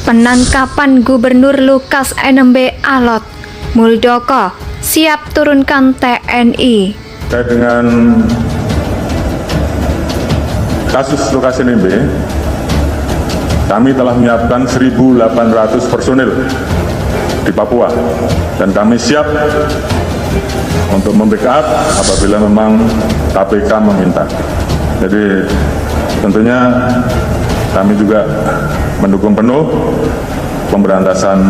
Penangkapan Gubernur Lukas NMB alot, Muldoko siap turunkan TNI. Terkait dengan kasus Lukas NMB, kami telah menyiapkan 1.800 personil di Papua dan kami siap untuk membackup apabila memang KPK meminta. Jadi tentunya kami juga mendukung penuh pemberantasan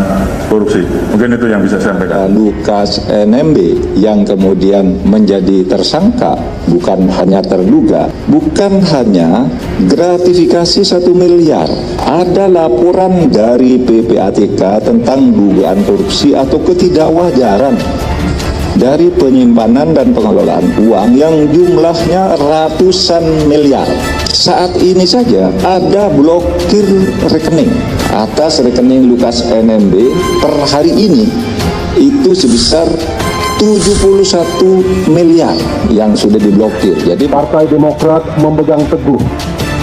korupsi. Mungkin itu yang bisa saya sampaikan. Lukas NMB yang kemudian menjadi tersangka, bukan hanya terduga, bukan hanya gratifikasi 1 miliar. Ada laporan dari PPATK tentang dugaan korupsi atau ketidakwajaran dari penyimpanan dan pengelolaan uang yang jumlahnya ratusan miliar. Saat ini saja ada blokir rekening atas rekening Lukas NMB per hari ini itu sebesar 71 miliar yang sudah diblokir. Jadi Partai Demokrat memegang teguh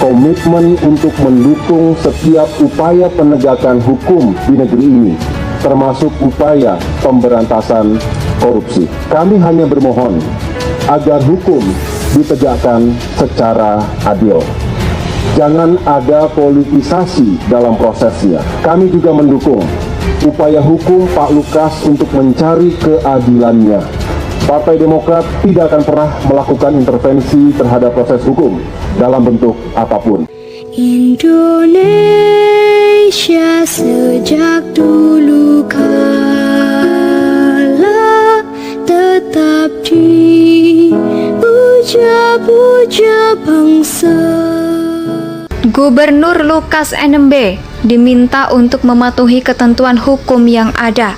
komitmen untuk mendukung setiap upaya penegakan hukum di negeri ini, termasuk upaya pemberantasan korupsi. Kami hanya bermohon agar hukum ditegakkan secara adil. Jangan ada politisasi dalam prosesnya. Kami juga mendukung upaya hukum Pak Lukas untuk mencari keadilannya. Partai Demokrat tidak akan pernah melakukan intervensi terhadap proses hukum dalam bentuk apapun. Indonesia sejak dulu kala tetap dipuja-puja bangsa. Gubernur Lukas NMB diminta untuk mematuhi ketentuan hukum yang ada.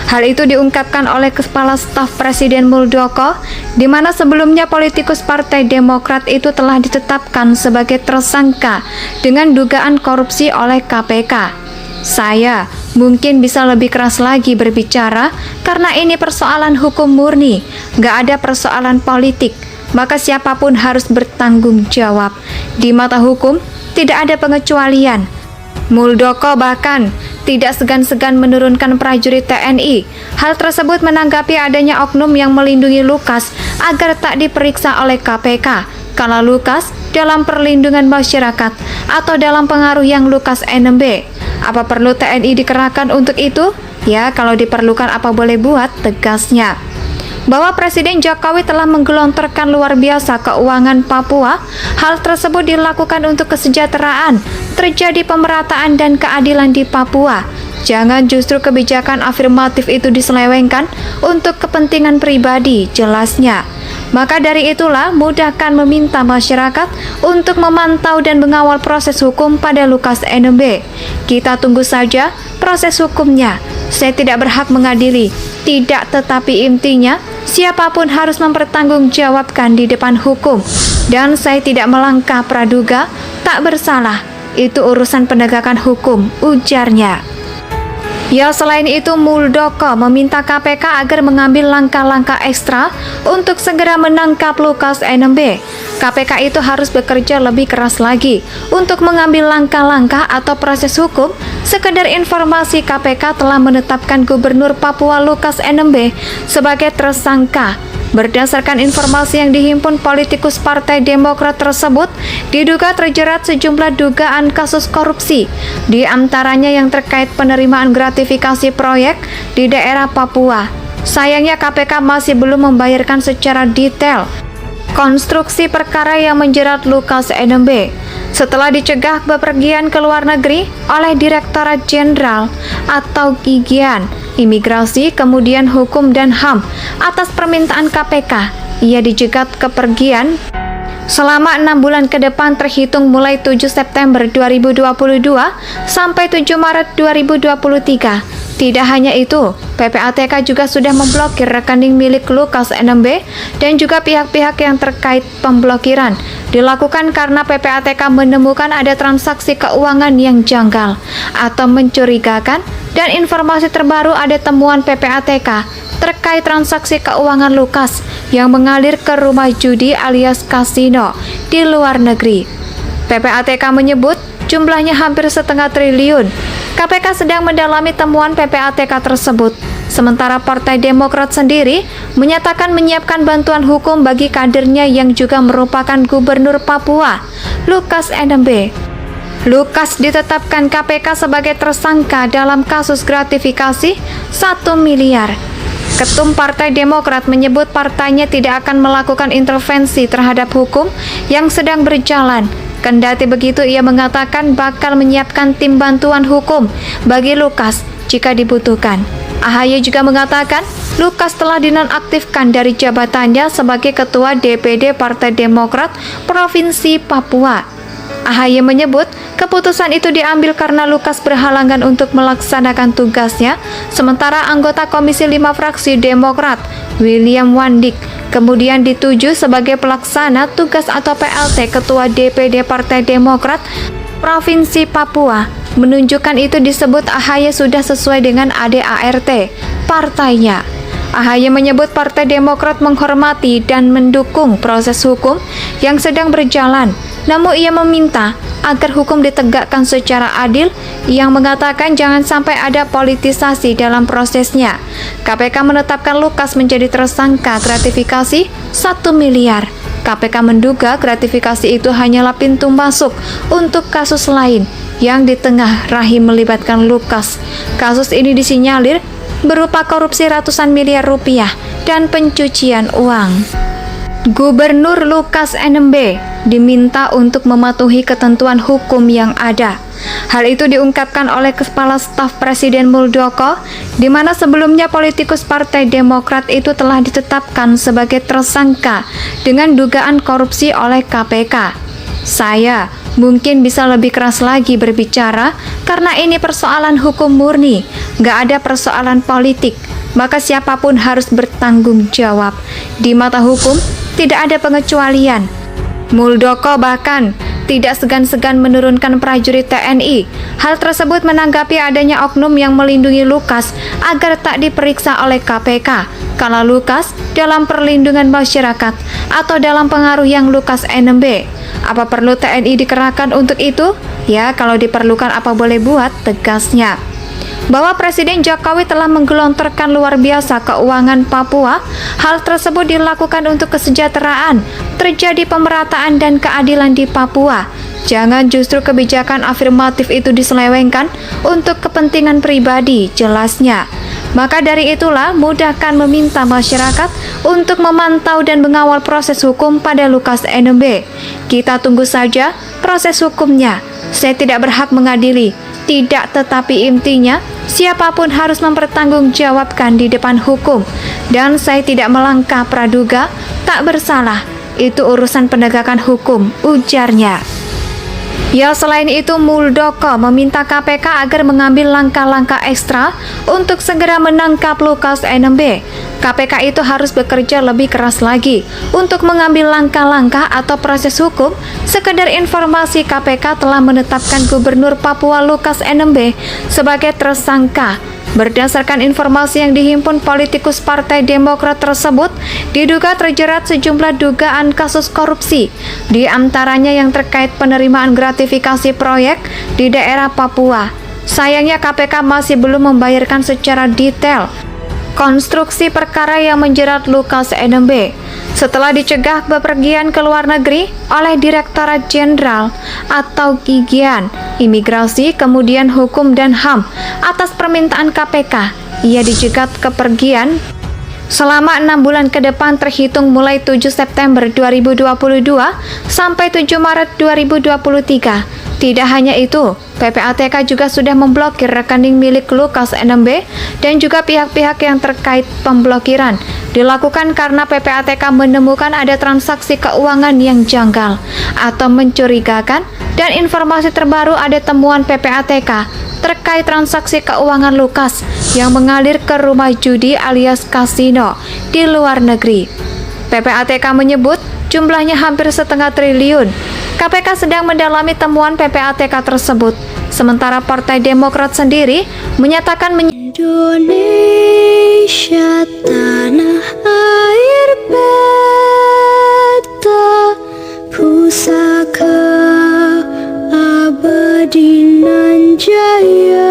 Hal itu diungkapkan oleh Kepala Staf Presiden Muldoko, di mana sebelumnya politikus Partai Demokrat itu telah ditetapkan sebagai tersangka dengan dugaan korupsi oleh KPK. Saya mungkin bisa lebih keras lagi berbicara karena ini persoalan hukum murni, gak ada persoalan politik, maka siapapun harus bertanggung jawab. Di mata hukum, tidak ada pengecualian. Muldoko bahkan tidak segan-segan menurunkan prajurit TNI. Hal tersebut menanggapi adanya oknum yang melindungi Lukas agar tak diperiksa oleh KPK kalau Lukas dalam perlindungan masyarakat atau dalam pengaruh yang Lukas NMB. Apa perlu TNI dikerahkan untuk itu? Ya, kalau diperlukan apa boleh buat, tegasnya. Bahwa Presiden Jokowi telah menggelontorkan luar biasa keuangan Papua, hal tersebut dilakukan untuk kesejahteraan, terjadi pemerataan dan keadilan di Papua. Jangan justru kebijakan afirmatif itu diselewengkan untuk kepentingan pribadi, jelasnya. Maka dari itulah mudahkan meminta masyarakat untuk memantau dan mengawal proses hukum pada Lukas NMB. Kita tunggu saja proses hukumnya. Saya tidak berhak mengadili, tidak, tetapi intinya siapapun harus mempertanggungjawabkan di depan hukum. Dan saya tidak melangkah praduga, tak bersalah. Itu urusan penegakan hukum, ujarnya. Ya, selain itu Muldoko meminta KPK agar mengambil langkah-langkah ekstra untuk segera menangkap Lukas NMB. KPK itu harus bekerja lebih keras lagi untuk mengambil langkah-langkah atau proses hukum. Sekedar informasi, KPK telah menetapkan Gubernur Papua Lukas NMB sebagai tersangka. Berdasarkan informasi yang dihimpun, politikus Partai Demokrat tersebut diduga terjerat sejumlah dugaan kasus korupsi, di antaranya yang terkait penerimaan gratifikasi proyek di daerah Papua. Sayangnya KPK masih belum membayarkan secara detail konstruksi perkara yang menjerat Lukas NMB setelah dicegah bepergian ke luar negeri oleh Direktorat Jenderal atau Gigian Imigrasi, kemudian Hukum dan HAM atas permintaan KPK. Ia dijegat kepergian selama 6 bulan ke depan terhitung mulai 7 September 2022 sampai 7 Maret 2023. Tidak hanya itu, PPATK juga sudah memblokir rekening milik Lukas NMB dan juga pihak-pihak yang terkait. Pemblokiran dilakukan karena PPATK menemukan ada transaksi keuangan yang janggal atau mencurigakan, dan informasi terbaru ada temuan PPATK terkait transaksi keuangan Lukas yang mengalir ke rumah judi alias kasino di luar negeri. PPATK menyebut jumlahnya hampir 0,5 triliun KPK sedang mendalami temuan PPATK tersebut. Sementara Partai Demokrat sendiri menyatakan menyiapkan bantuan hukum bagi kadernya yang juga merupakan Gubernur Papua, Lukas NMB. Lukas ditetapkan KPK sebagai tersangka dalam kasus gratifikasi 1 miliar. Ketum Partai Demokrat menyebut partainya tidak akan melakukan intervensi terhadap hukum yang sedang berjalan. Kendati begitu, ia mengatakan bakal menyiapkan tim bantuan hukum bagi Lukas jika dibutuhkan. AHY juga mengatakan Lukas telah dinonaktifkan dari jabatannya sebagai Ketua DPD Partai Demokrat Provinsi Papua. AHY menyebut keputusan itu diambil karena Lukas berhalangan untuk melaksanakan tugasnya, sementara anggota Komisi 5 fraksi Demokrat, William Wandik, kemudian dituju sebagai pelaksana tugas atau PLT Ketua DPD Partai Demokrat Provinsi Papua. Menunjukkan itu disebut AHY sudah sesuai dengan ADART partainya. AHY menyebut Partai Demokrat menghormati dan mendukung proses hukum yang sedang berjalan. Namun ia meminta agar hukum ditegakkan secara adil, yang mengatakan jangan sampai ada politisasi dalam prosesnya. KPK menetapkan Lukas menjadi tersangka gratifikasi 1 miliar. KPK menduga gratifikasi itu hanyalah pintu masuk untuk kasus lain yang di tengah rahim melibatkan Lukas. Kasus ini disinyalir berupa korupsi ratusan miliar rupiah dan pencucian uang. Gubernur Lukas NMB diminta untuk mematuhi ketentuan hukum yang ada. Hal itu diungkapkan oleh Kepala Staf Presiden Muldoko, di mana sebelumnya politikus Partai Demokrat itu telah ditetapkan sebagai tersangka dengan dugaan korupsi oleh KPK. Saya mungkin bisa lebih keras lagi berbicara karena ini persoalan hukum murni, nggak ada persoalan politik, maka siapapun harus bertanggung jawab. Di mata hukum, tidak ada pengecualian. Muldoko bahkan tidak segan-segan menurunkan prajurit TNI. Hal tersebut menanggapi adanya oknum yang melindungi Lukas agar tak diperiksa oleh KPK kalau Lukas dalam perlindungan masyarakat atau dalam pengaruh yang Lukas NMB. Apa perlu TNI dikerahkan untuk itu? Ya, kalau diperlukan apa boleh buat, tegasnya. Bahwa Presiden Jokowi telah menggelontorkan luar biasa keuangan Papua, hal tersebut dilakukan untuk kesejahteraan, terjadi pemerataan dan keadilan di Papua. Jangan justru kebijakan afirmatif itu diselewengkan untuk kepentingan pribadi, jelasnya. Maka dari itulah mudahkan meminta masyarakat untuk memantau dan mengawal proses hukum pada Lukas NMB. Kita tunggu saja proses hukumnya. Saya tidak berhak mengadili, tidak, tetapi intinya siapapun harus mempertanggungjawabkan di depan hukum. Dan saya tidak melangkah praduga tak bersalah. Itu urusan penegakan hukum, ujarnya. Ya, selain itu Muldoko meminta KPK agar mengambil langkah-langkah ekstra untuk segera menangkap Lukas NMB. KPK itu harus bekerja lebih keras lagi untuk mengambil langkah-langkah atau proses hukum. Sekedar informasi, KPK telah menetapkan Gubernur Papua Lukas NMB sebagai tersangka. Berdasarkan informasi yang dihimpun, politikus Partai Demokrat tersebut diduga terjerat sejumlah dugaan kasus korupsi, di antaranya yang terkait penerimaan gratifikasi proyek di daerah Papua. Sayangnya KPK masih belum membayarkan secara detail konstruksi perkara yang menjerat Lukas NMB setelah dicegah bepergian ke luar negeri oleh Direktorat Jenderal atau Gigian Imigrasi, kemudian Hukum dan HAM atas permintaan KPK. Ia dijegat kepergian selama 6 bulan ke depan terhitung mulai 7 September 2022 sampai 7 Maret 2023. Tidak hanya itu, PPATK juga sudah memblokir rekening milik Lukas NMB dan juga pihak-pihak yang terkait. Pemblokiran dilakukan karena PPATK menemukan ada transaksi keuangan yang janggal atau mencurigakan, dan informasi terbaru ada temuan PPATK terkait transaksi keuangan Lukas yang mengalir ke rumah judi alias kasino di luar negeri. PPATK menyebut jumlahnya hampir 1,5 triliun. KPK sedang mendalami temuan PPATK tersebut. Sementara Partai Demokrat sendiri menyatakan Indonesia tanah air beta pusaka abadi nan jaya.